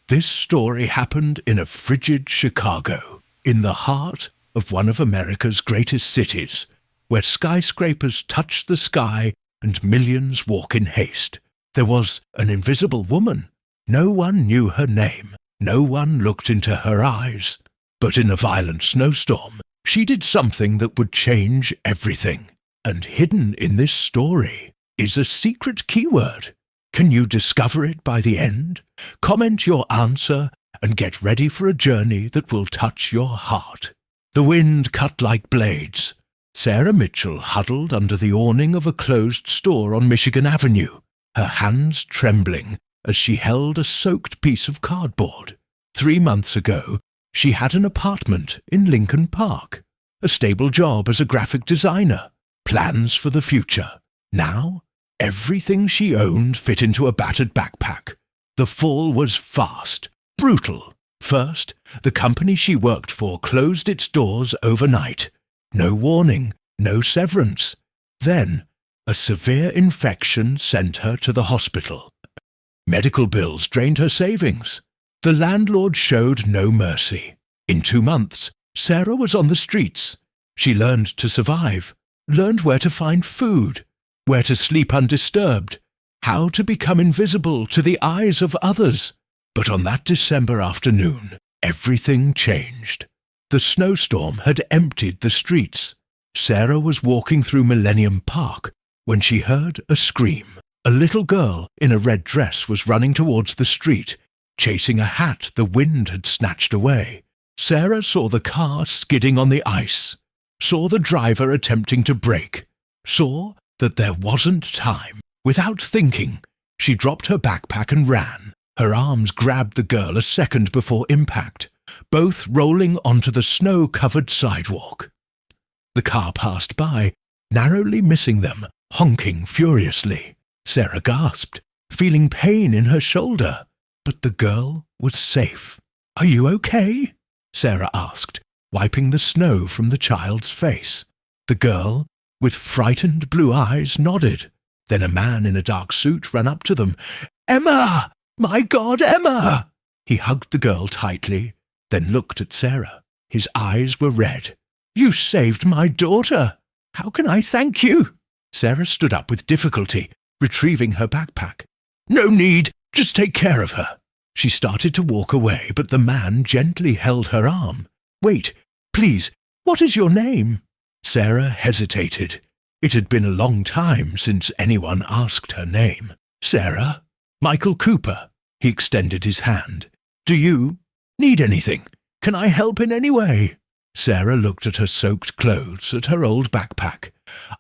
This story happened in a frigid Chicago, in the heart of one of America's greatest cities, where skyscrapers touch the sky and millions walk in haste. There was an invisible woman. No one knew her name. No one looked into her eyes. But in a violent snowstorm, she did something that would change everything. And hidden in this story is a secret keyword. Can you discover it by the end? Comment your answer and get ready for a journey that will touch your heart. The wind cut like blades. Sarah Mitchell huddled under the awning of a closed store on Michigan Avenue, her hands trembling as she held a soaked piece of cardboard. 3 months ago, she had an apartment in Lincoln Park, a stable job as a graphic designer, plans for the future. Now, everything she owned fit into a battered backpack. The fall was fast, brutal. First, the company she worked for closed its doors overnight. No warning, no severance. Then, a severe infection sent her to the hospital. Medical bills drained her savings. The landlord showed no mercy. In 2 months, Sarah was on the streets. She learned to survive, learned where to find food, where to sleep undisturbed, how to become invisible to the eyes of others. But on that December afternoon, everything changed. The snowstorm had emptied the streets. Sarah was walking through Millennium Park when she heard a scream. A little girl in a red dress was running towards the street, chasing a hat the wind had snatched away. Sarah saw the car skidding on the ice, saw the driver attempting to brake, saw that there wasn't time. Without thinking, she dropped her backpack and ran. Her arms grabbed the girl a second before impact, both rolling onto the snow-covered sidewalk. The car passed by, narrowly missing them, honking furiously. Sarah gasped, feeling pain in her shoulder. But the girl was safe. "Are you okay?" Sarah asked, wiping the snow from the child's face. The girl, with frightened blue eyes, nodded. Then a man in a dark suit ran up to them. "Emma! My God, Emma!" He hugged the girl tightly, then looked at Sarah. His eyes were red. "You saved my daughter! How can I thank you?" Sarah stood up with difficulty, retrieving her backpack. "No need! Just take care of her." She started to walk away, but the man gently held her arm. "Wait, please, what is your name?" Sarah hesitated. It had been a long time since anyone asked her name. "Sarah? Michael Cooper." He extended his hand. "Do you need anything? Can I help in any way?" Sarah looked at her soaked clothes, at her old backpack.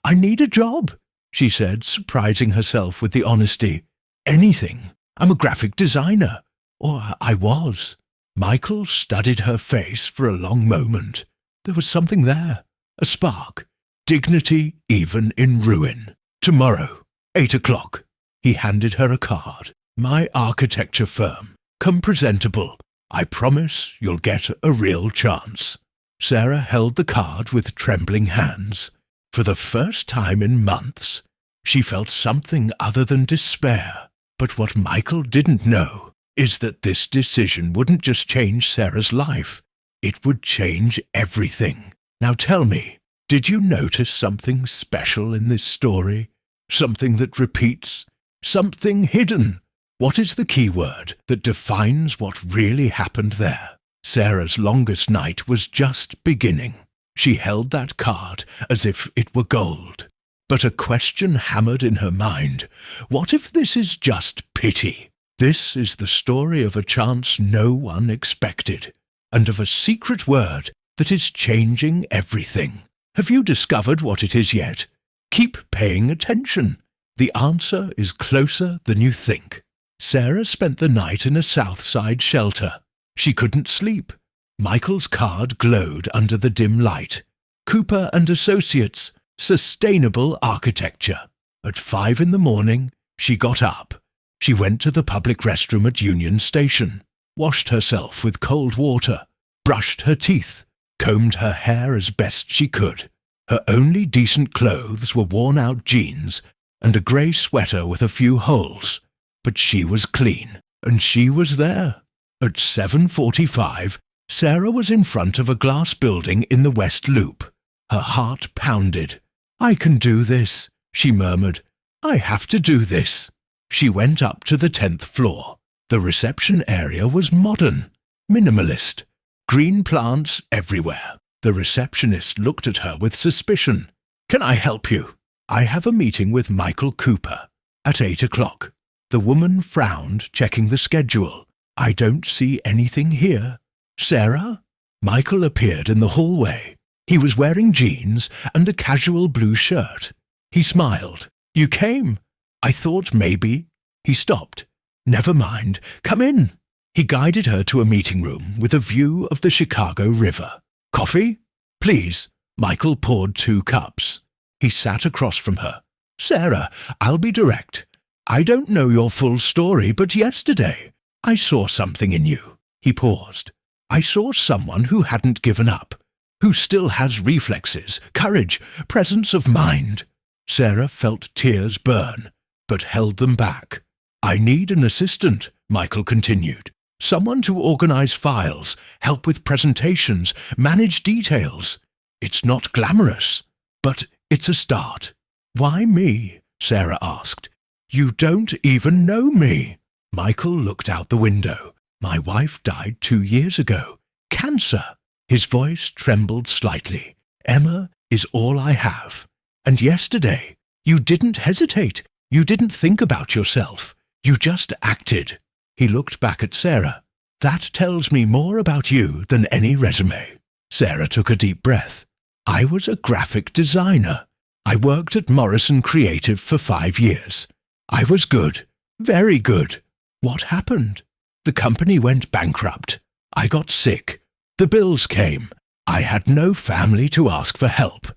"I need a job," she said, surprising herself with the honesty. "Anything. I'm a graphic designer. Or I was." Michael studied her face for a long moment. There was something there, a spark, dignity even in ruin. "Tomorrow, 8 o'clock. He handed her a card. "My architecture firm. Come presentable. I promise you'll get a real chance." Sarah held the card with trembling hands. For the first time in months, she felt something other than despair. But what Michael didn't know is that this decision wouldn't just change Sarah's life. It would change everything. Now tell me, did you notice something special in this story? Something that repeats? Something hidden? What is the key word that defines what really happened there? Sarah's longest night was just beginning. She held that card as if it were gold. But a question hammered in her mind. What if this is just pity? This is the story of a chance no one expected, and of a secret word that is changing everything. Have you discovered what it is yet? Keep paying attention. The answer is closer than you think. Sarah spent the night in a South Side shelter. She couldn't sleep. Michael's card glowed under the dim light. Cooper and Associates, Sustainable Architecture. At 5 in the morning, she got up. She went to the public restroom at Union Station, washed herself with cold water, brushed her teeth, combed her hair as best she could. Her only decent clothes were worn-out jeans and a grey sweater with a few holes. But she was clean, and she was there. At 7:45, Sarah was in front of a glass building in the West Loop. Her heart pounded. "I can do this," she murmured. "I have to do this." She went up to the 10th floor. The reception area was modern, minimalist, green plants everywhere. The receptionist looked at her with suspicion. "Can I help you?" "I have a meeting with Michael Cooper at 8 o'clock. The woman frowned, checking the schedule. "I don't see anything here." "Sarah?" Michael appeared in the hallway. He was wearing jeans and a casual blue shirt. He smiled. "You came. I thought maybe—" He stopped. "Never mind. Come in." He guided her to a meeting room with a view of the Chicago River. "Coffee?" "Please." Michael poured 2 cups. He sat across from her. "Sarah, I'll be direct. I don't know your full story, but yesterday I saw something in you." He paused. "I saw someone who hadn't given up, who still has reflexes, courage, presence of mind." Sarah felt tears burn, but held them back. "I need an assistant," Michael continued. "Someone to organize files, help with presentations, manage details. It's not glamorous, but it's a start." "Why me?" Sarah asked. "You don't even know me." Michael looked out the window. "My wife died 2 years ago. Cancer." His voice trembled slightly. "Emma is all I have. And yesterday, you didn't hesitate. You didn't think about yourself. You just acted." He looked back at Sarah. "That tells me more about you than any resume." Sarah took a deep breath. "I was a graphic designer. I worked at Morrison Creative for 5 years. I was good, very good. What happened? The company went bankrupt. I got sick. The bills came. I had no family to ask for help."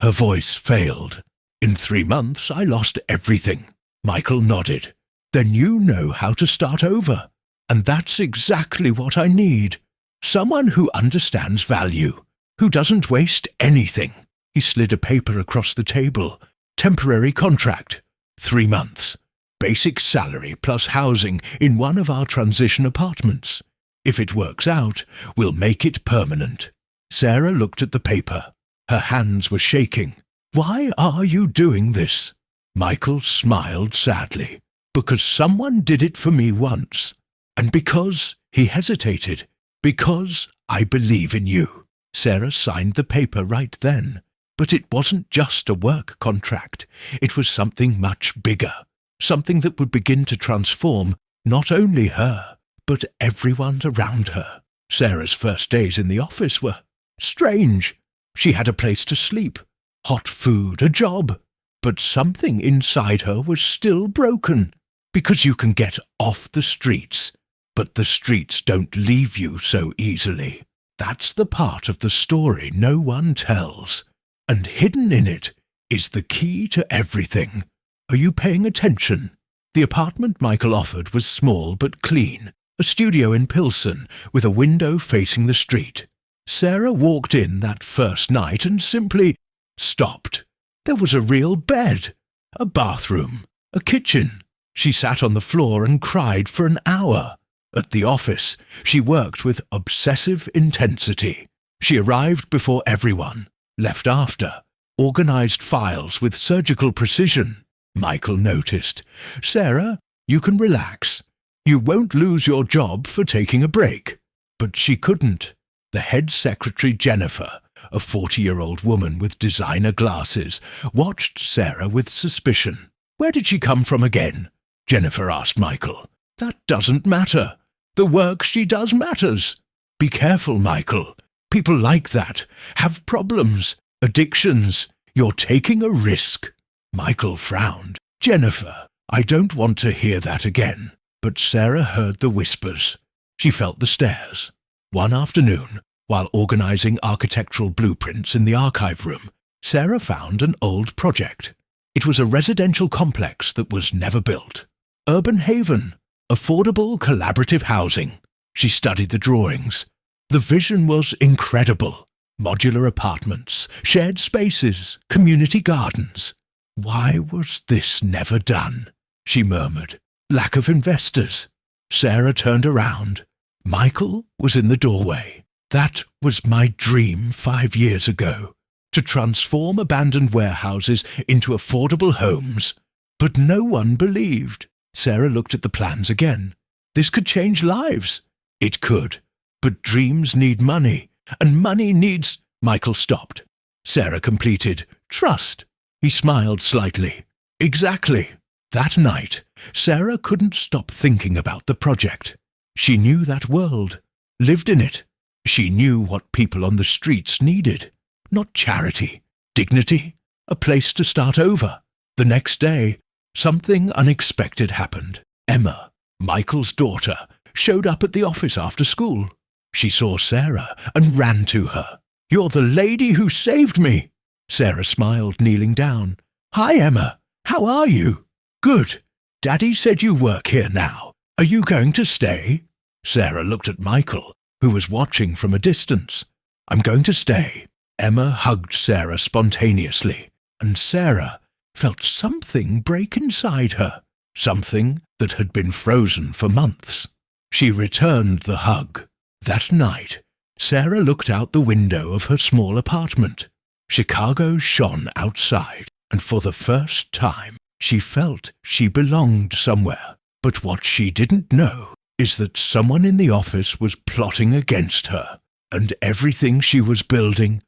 Her voice failed. "In 3 months, I lost everything." Michael nodded. "Then you know how to start over. And that's exactly what I need. Someone who understands value, who doesn't waste anything." He slid a paper across the table. "Temporary contract. 3 months. Basic salary plus housing in one of our transition apartments. If it works out, we'll make it permanent." Sarah looked at the paper. Her hands were shaking. "Why are you doing this?" Michael smiled sadly. "Because someone did it for me once. And because," he hesitated, "because I believe in you." Sarah signed the paper right then. But it wasn't just a work contract. It was something much bigger. Something that would begin to transform not only her, but everyone around her. Sarah's first days in the office were strange. She had a place to sleep, hot food, a job. But something inside her was still broken. Because you can get off the streets, but the streets don't leave you so easily. That's the part of the story no one tells. And hidden in it is the key to everything. Are you paying attention? The apartment Michael offered was small but clean, a studio in Pilsen with a window facing the street. Sarah walked in that first night and simply stopped. There was a real bed, a bathroom, a kitchen. She sat on the floor and cried for an hour. At the office, she worked with obsessive intensity. She arrived before everyone, left after, organized files with surgical precision. Michael noticed. "Sarah, you can relax. You won't lose your job for taking a break." But she couldn't. The head secretary, Jennifer, a 40-year-old woman with designer glasses, watched Sarah with suspicion. "Where did she come from again?" Jennifer asked Michael. "That doesn't matter. The work she does matters." "Be careful, Michael. People like that have problems, addictions. You're taking a risk." Michael frowned. "Jennifer, I don't want to hear that again." But Sarah heard the whispers. She felt the stares. One afternoon, while organizing architectural blueprints in the archive room, Sarah found an old project. It was a residential complex that was never built. Urban haven, affordable collaborative housing. She studied the drawings. The vision was incredible. Modular apartments, shared spaces, community gardens. "Why was this never done?" she murmured. "Lack of investors." Sarah turned around. Michael was in the doorway. That was my dream 5 years ago, to transform abandoned warehouses into affordable homes. But no one believed. Sarah looked at the plans again. This could change lives. It could. But dreams need money, and money needs... Michael stopped. Sarah completed. Trust. He smiled slightly. Exactly. That night, Sarah couldn't stop thinking about the project. She knew that world, lived in it. She knew what people on the streets needed. Not charity, dignity, a place to start over. The next day, something unexpected happened. Emma, Michael's daughter, showed up at the office after school. She saw Sarah and ran to her. You're the lady who saved me. Sarah smiled, kneeling down. Hi, Emma. How are you? Good. Daddy said you work here now. Are you going to stay? Sarah looked at Michael, who was watching from a distance. I'm going to stay. Emma hugged Sarah spontaneously, and Sarah felt something break inside her, something that had been frozen for months. She returned the hug. That night, Sarah looked out the window of her small apartment. Chicago shone outside, and for the first time, she felt she belonged somewhere. But what she didn't know is that someone in the office was plotting against her, and everything she was building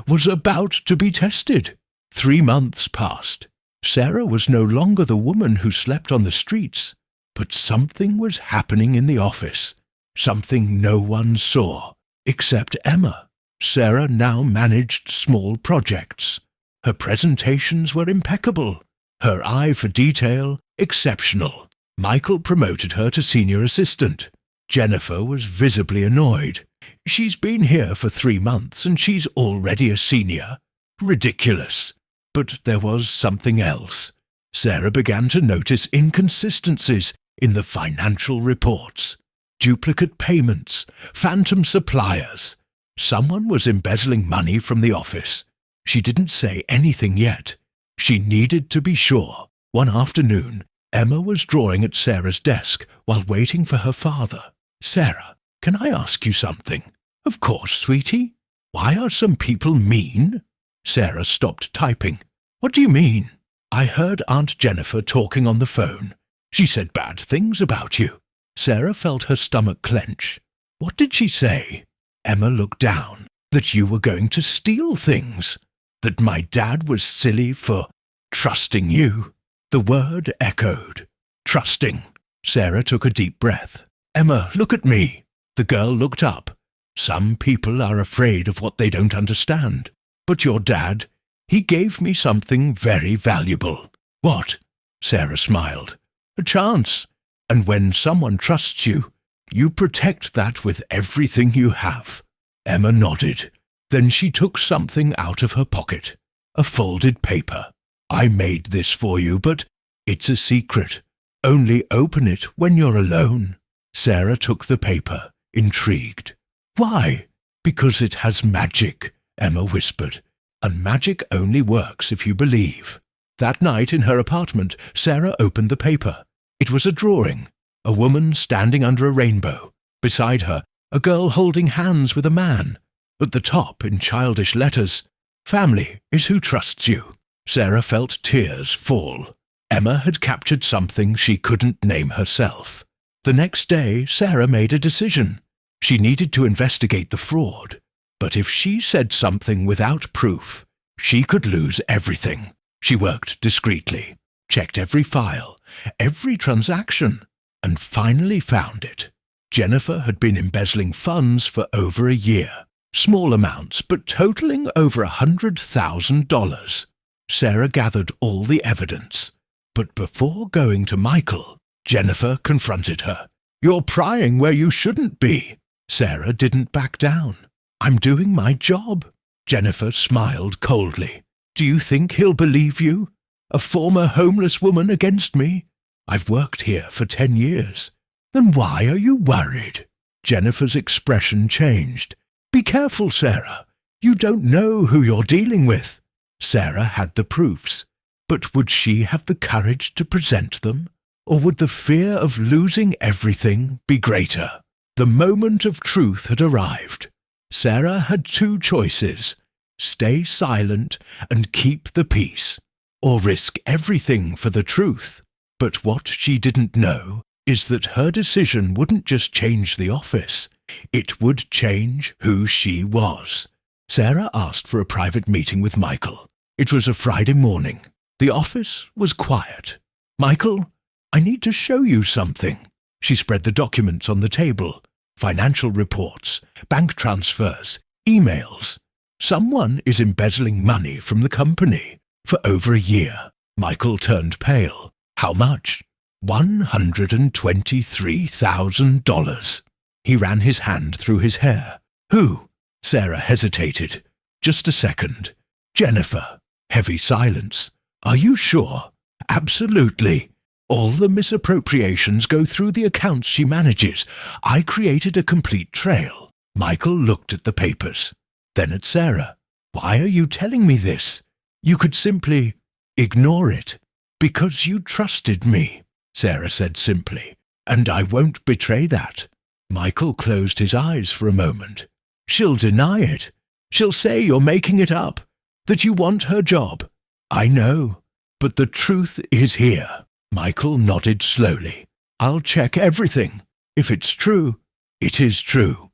was about to be tested. 3 months passed. Sarah was no longer the woman who slept on the streets, but something was happening in the office, something no one saw except Emma. Sarah now managed small projects. Her presentations were impeccable, her eye for detail exceptional. Michael promoted her to senior assistant. Jennifer was visibly annoyed. She's been here for 3 months and she's already a senior. Ridiculous. But there was something else. Sarah began to notice inconsistencies in the financial reports. Duplicate payments, phantom suppliers. Someone was embezzling money from the office. She didn't say anything yet. She needed to be sure. One afternoon, Emma was drawing at Sarah's desk while waiting for her father. Sarah, can I ask you something? Of course, sweetie. Why are some people mean? Sarah stopped typing. What do you mean? I heard Aunt Jennifer talking on the phone. She said bad things about you. Sarah felt her stomach clench. What did she say? Emma looked down. That you were going to steal things. That my dad was silly for trusting you. The word echoed. Trusting. Sarah took a deep breath. Emma, look at me. The girl looked up. Some people are afraid of what they don't understand. But your dad, he gave me something very valuable. What? Sarah smiled. A chance. And when someone trusts you, you protect that with everything you have. Emma nodded. Then she took something out of her pocket. A folded paper. I made this for you, but it's a secret. Only open it when you're alone. Sarah took the paper, intrigued. Why? Because it has magic, Emma whispered. And magic only works if you believe. That night in her apartment, Sarah opened the paper. It was a drawing. A woman standing under a rainbow. Beside her, a girl holding hands with a man. At the top, in childish letters, family is who trusts you. Sarah felt tears fall. Emma had captured something she couldn't name herself. The next day, Sarah made a decision. She needed to investigate the fraud. But if she said something without proof, she could lose everything. She worked discreetly, checked every file, every transaction, and finally found it. Jennifer had been embezzling funds for over a year. Small amounts, but totaling over $100,000. Sarah gathered all the evidence. But before going to Michael, Jennifer confronted her. You're prying where you shouldn't be. Sarah didn't back down. I'm doing my job. Jennifer smiled coldly. Do you think he'll believe you? A former homeless woman against me? I've worked here for 10 years. Then why are you worried? Jennifer's expression changed. Be careful, Sarah. You don't know who you're dealing with. Sarah had the proofs. But would she have the courage to present them? Or would the fear of losing everything be greater? The moment of truth had arrived. Sarah had two choices: stay silent and keep the peace, or risk everything for the truth. But what she didn't know is that her decision wouldn't just change the office, it would change who she was. Sarah asked for a private meeting with Michael. It was a Friday morning. The office was quiet. "Michael, I need to show you something." She spread the documents on the table. Financial reports, bank transfers, emails. Someone is embezzling money from the company. For over a year. Michael turned pale. How much? $123,000. He ran his hand through his hair. Who? Sarah hesitated. Just a second. Jennifer. Heavy silence. Are you sure? Absolutely. All the misappropriations go through the accounts she manages. I created a complete trail. Michael looked at the papers, then at Sarah. Why are you telling me this? You could simply ignore it. Because you trusted me, Sarah said simply, and I won't betray that. Michael closed his eyes for a moment. She'll deny it. She'll say you're making it up, that you want her job. I know, but the truth is here. Michael nodded slowly. I'll check everything. If it's true, it is true.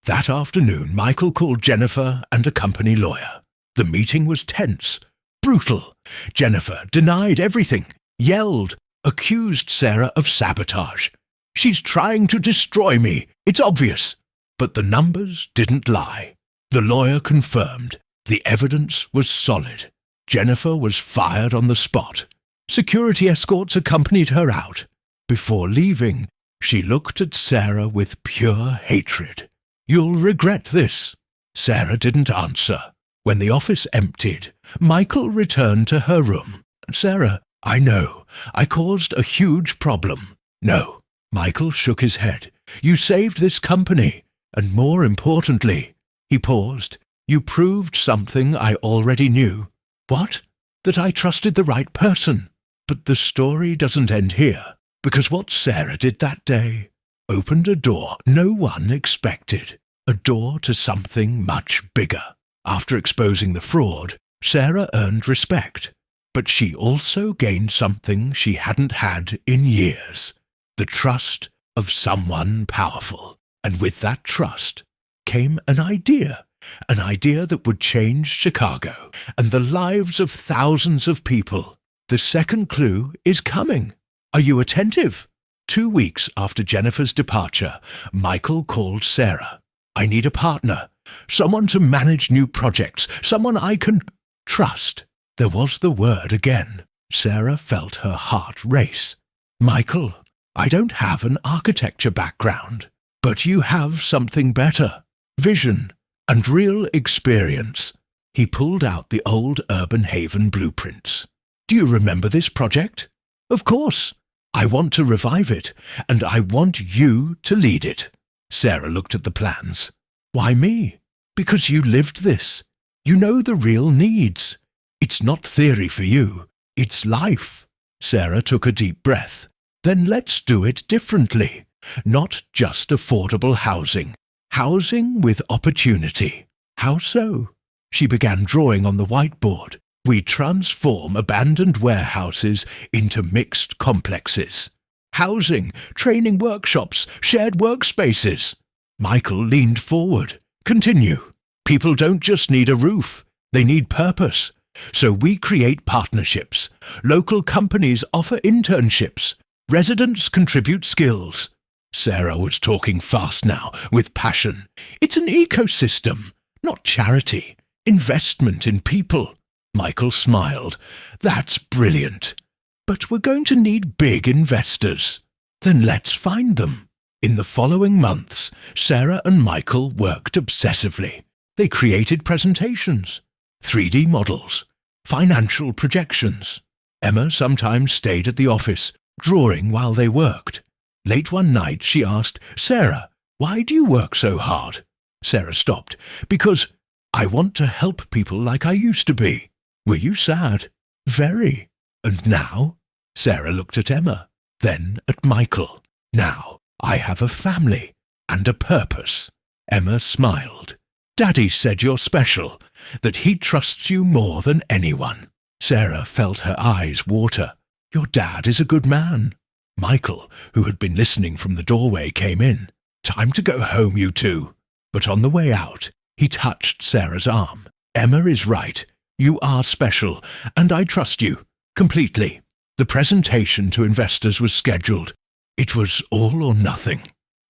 That afternoon, Michael called Jennifer and a company lawyer. The meeting was tense, brutal. Jennifer denied everything, yelled, accused Sarah of sabotage. She's trying to destroy me, it's obvious. But the numbers didn't lie. The lawyer confirmed. The evidence was solid. Jennifer was fired on the spot. Security escorts accompanied her out. Before leaving, she looked at Sarah with pure hatred. You'll regret this. Sarah didn't answer. When the office emptied, Michael returned to her room. Sarah, I know, I caused a huge problem. No. Michael shook his head. You saved this company, and more importantly, he paused, you proved something I already knew. What? That I trusted the right person. But the story doesn't end here, because what Sarah did that day opened a door no one expected, a door to something much bigger. After exposing the fraud, Sarah earned respect, but she also gained something she hadn't had in years, the trust of someone powerful. And with that trust came an idea that would change Chicago and the lives of thousands of people. The second clue is coming. Are you attentive? 2 weeks after Jennifer's departure, Michael called Sarah. I need a partner, someone to manage new projects, someone I can trust. There was the word again. Sarah felt her heart race. Michael, I don't have an architecture background, but you have something better. Vision and real experience. He pulled out the old Urban Haven blueprints. Do you remember this project? Of course. I want to revive it, and I want you to lead it. Sarah looked at the plans. Why me? Because you lived this. You know the real needs. It's not theory for you. It's life. Sarah took a deep breath. Then let's do it differently. Not just affordable housing. Housing with opportunity. How so? She began drawing on the whiteboard. We transform abandoned warehouses into mixed complexes. Housing, training workshops, shared workspaces. Michael leaned forward. Continue. People don't just need a roof. They need purpose. So we create partnerships. Local companies offer internships. Residents contribute skills. Sarah was talking fast now, with passion. It's an ecosystem, not charity. Investment in people. Michael smiled. That's brilliant. But we're going to need big investors. Then let's find them. In the following months, Sarah and Michael worked obsessively. They created presentations, 3D models, financial projections. Emma sometimes stayed at the office, drawing while they worked. Late one night she asked, Sarah, why do you work so hard? Sarah stopped. Because I want to help people like I used to be. Were you sad? Very. And now? Sarah looked at Emma, then at Michael. Now I have a family. and a purpose. Emma smiled. Daddy said you're special, that he trusts you more than anyone. Sarah felt her eyes water. Your dad is a good man. Michael, who had been listening from the doorway, came in. Time to go home, you two. But on the way out, he touched Sarah's arm. Emma is right. You are special, and I trust you, completely. The presentation to investors was scheduled. It was all or nothing.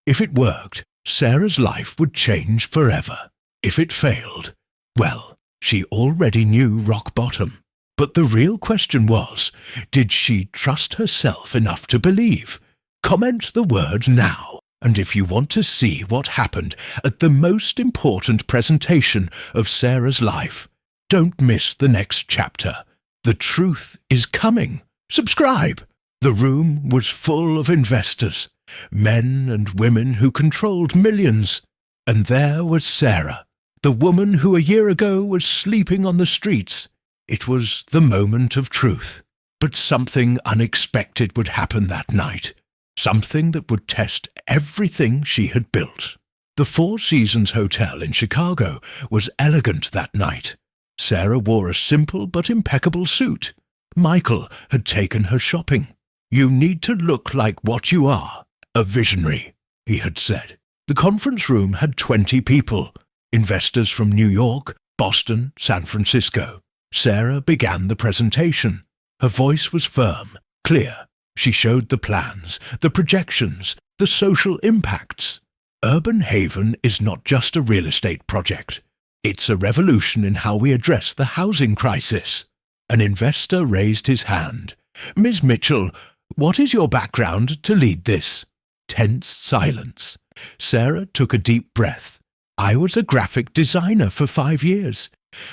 If it worked, Sarah's life would change forever. If it failed, well, she already knew rock bottom. But the real question was, did she trust herself enough to believe? Comment the word now, and if you want to see what happened at the most important presentation of Sarah's life, don't miss the next chapter. The truth is coming. Subscribe! The room was full of investors, men and women who controlled millions. And there was Sarah, the woman who a year ago was sleeping on the streets. It was the moment of truth. But something unexpected would happen that night. Something that would test everything she had built. The Four Seasons Hotel in Chicago was elegant that night. Sarah wore a simple but impeccable suit. Michael had taken her shopping. You need to look like what you are, a visionary, he had said. The conference room had 20 people, investors from New York, Boston, San Francisco. Sarah began the presentation. Her voice was firm, clear. She showed the plans, the projections, the social impacts. Urban Haven is not just a real estate project. It's a revolution in how we address the housing crisis. An investor raised his hand. Ms. Mitchell, what is your background to lead this? Tense silence. Sarah took a deep breath. I was a graphic designer for 5 years.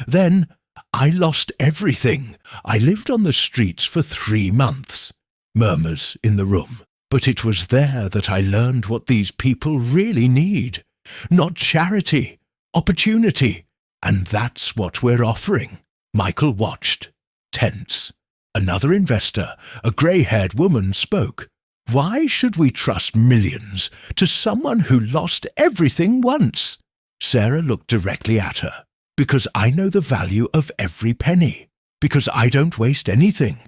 Then I lost everything. I lived on the streets for 3 months. Murmurs in the room. But it was there that I learned what these people really need. Not charity, opportunity. And that's what we're offering. Michael watched, tense. Another investor, a grey-haired woman, spoke. Why should we trust millions to someone who lost everything once? Sarah looked directly at her. Because I know the value of every penny. Because I don't waste anything.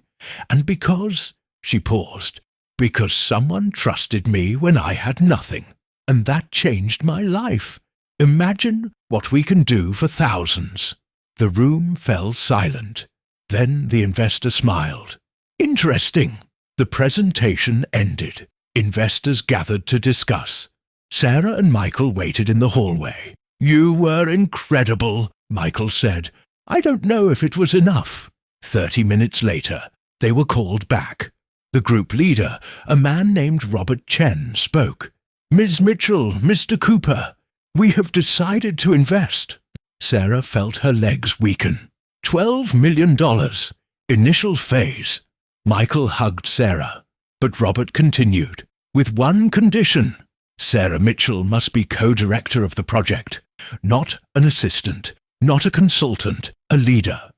And because, she paused, because someone trusted me when I had nothing. And that changed my life. Imagine what we can do for thousands. The room fell silent. Then the investor smiled. Interesting. The presentation ended. Investors gathered to discuss. Sarah and Michael waited in the hallway. You were incredible, Michael said. I don't know if it was enough. 30 minutes later, they were called back. The group leader, a man named Robert Chen, spoke. Ms. Mitchell, Mr. Cooper, we have decided to invest. Sarah felt her legs weaken. $12 million. Initial phase. Michael hugged Sarah, but Robert continued. With one condition. Sarah Mitchell must be co-director of the project. Not an assistant, not a consultant, a leader.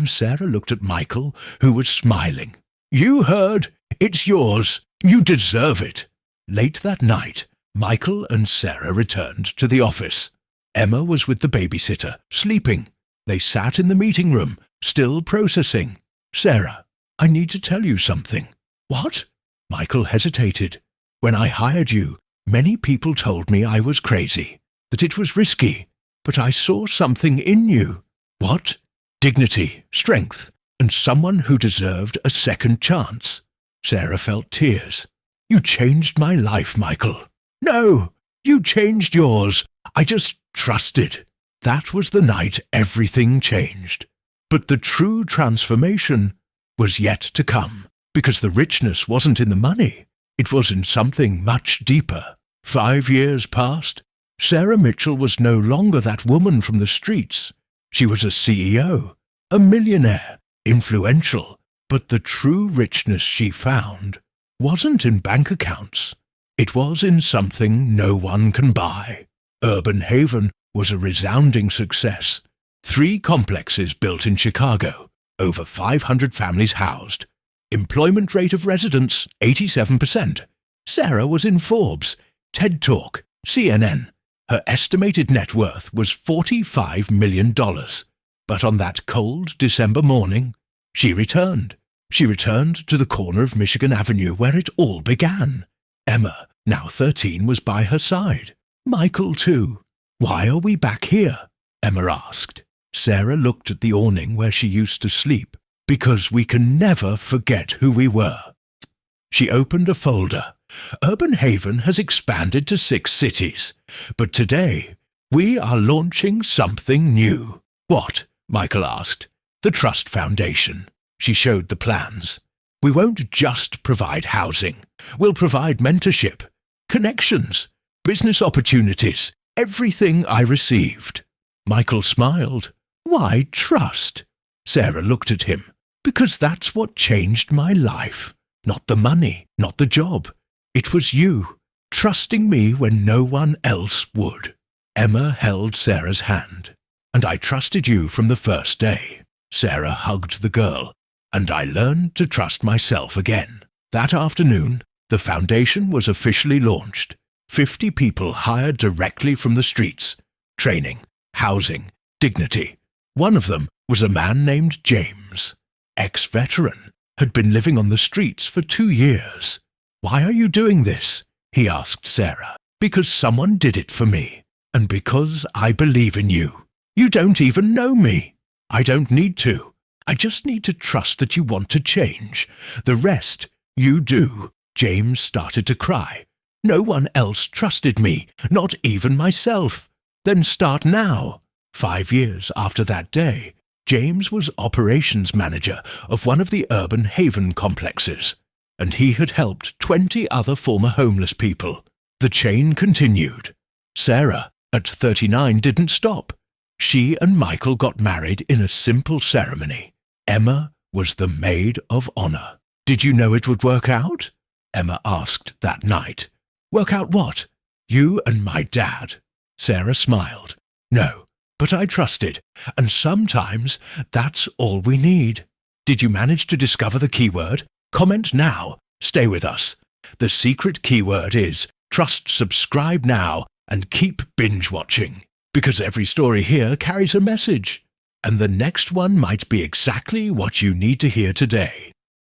Sarah looked at Michael, who was smiling. You heard. It's yours. You deserve it. Late that night, Michael and Sarah returned to the office. Emma was with the babysitter, sleeping. They sat in the meeting room, still processing. Sarah, I need to tell you something. What? Michael hesitated. When I hired you, many people told me I was crazy, that it was risky, but I saw something in you. What? Dignity, strength, and someone who deserved a second chance. Sarah felt tears. You changed my life, Michael. No, you changed yours. I just trusted. That was the night everything changed. But the true transformation was yet to come, because the richness wasn't in the money. It was in something much deeper. 5 years passed. Sarah Mitchell was no longer that woman from the streets. She was a CEO, a millionaire, influential. But the true richness she found wasn't in bank accounts. It was in something no one can buy. Urban Haven was a resounding success. 3 complexes built in Chicago, over 500 families housed. Employment rate of residents, 87%. Sarah was in Forbes, TED Talk, CNN. Her estimated net worth was $45 million. But on that cold December morning, she returned. She returned to the corner of Michigan Avenue where it all began. Emma, now 13, was by her side. Michael, too. "Why are we back here?" Emma asked. Sarah looked at the awning where she used to sleep. "Because we can never forget who we were." She opened a folder. Urban Haven has expanded to 6 cities, but today we are launching something new. "What?" Michael asked. "The Trust Foundation." She showed the plans. "We won't just provide housing. We'll provide mentorship, connections, business opportunities, everything I received." Michael smiled. "Why trust?" Sarah looked at him. "Because that's what changed my life. Not the money, not the job. It was you, trusting me when no one else would." Emma held Sarah's hand. "And I trusted you from the first day." Sarah hugged the girl. "And I learned to trust myself again." That afternoon, the foundation was officially launched. 50 people hired directly from the streets. Training, housing, dignity. One of them was a man named James. Ex-veteran, had been living on the streets for 2 years. "Why are you doing this?" he asked Sarah. "Because someone did it for me, and because I believe in you. You don't even know me. I don't need to. I just need to trust that you want to change. The rest, you do." James started to cry. "No one else trusted me, not even myself." "Then start now." 5 years after that day, James was operations manager of one of the Urban Haven complexes, and he had helped 20 other former homeless people. The chain continued. Sarah, at 39, didn't stop. She and Michael got married in a simple ceremony. Emma was the maid of honor. "Did you know it would work out?" Emma asked that night. "Work out what?" "You and my dad." Sarah smiled. "No, but I trusted, and sometimes that's all we need." Did you manage to discover the keyword? Comment now. Stay with us. The secret keyword is trust, subscribe now, and keep binge watching, because every story here carries a message, and the next one might be exactly what you need to hear today.